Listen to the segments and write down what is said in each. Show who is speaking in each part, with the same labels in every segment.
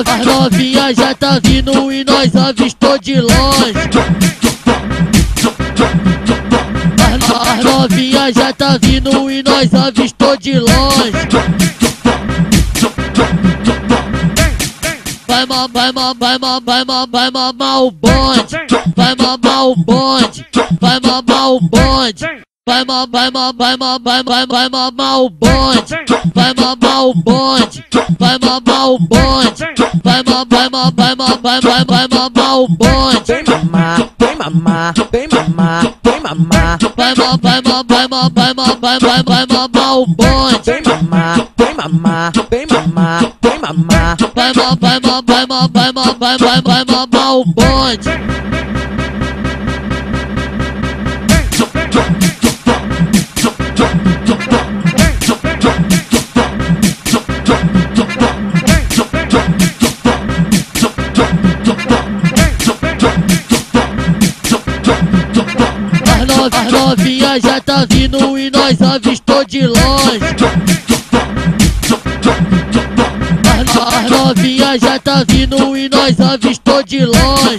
Speaker 1: As novinhas já tá vindo e nós avistou de longe. As novinhas já tá vindo e nós avistou de longe. Vai mamar o bonde, vai mamar o bonde, vai mamar o bonde. Vai mamar o bonde, vai mamar o bonde, vai mamar o bonde, vai mamar o bonde.
Speaker 2: Vem mamar, vem mamar, vem mamar, vem mamar.
Speaker 1: Vai mamar o bonde.
Speaker 2: Vem mamar, vem mamar, vem mamar, vem mamar.
Speaker 1: Vai mamar o bonde. As novinhas já tá vindo e nós avistou de longe. As novinhas já tá vindo e nós avistou de longe.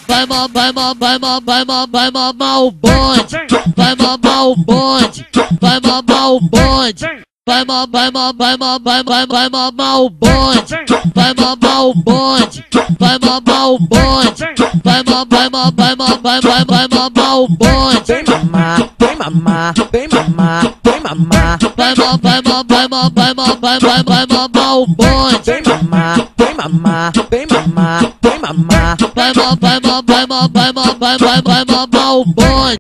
Speaker 1: Vai mamar o bonde, vai mamar o bonde, vai mamar o bonde. Vai mamar o bonde, vai mamar o bonde, vai mamar o bonde, vai mamar o bonde.
Speaker 2: Vem mamar, vem mamar, vem mamar, vem mamar.
Speaker 1: Vai mamar o bonde.
Speaker 2: Vem mamar, vem mamar, vem mamar, vem mamar.
Speaker 1: Vai mamar o bonde.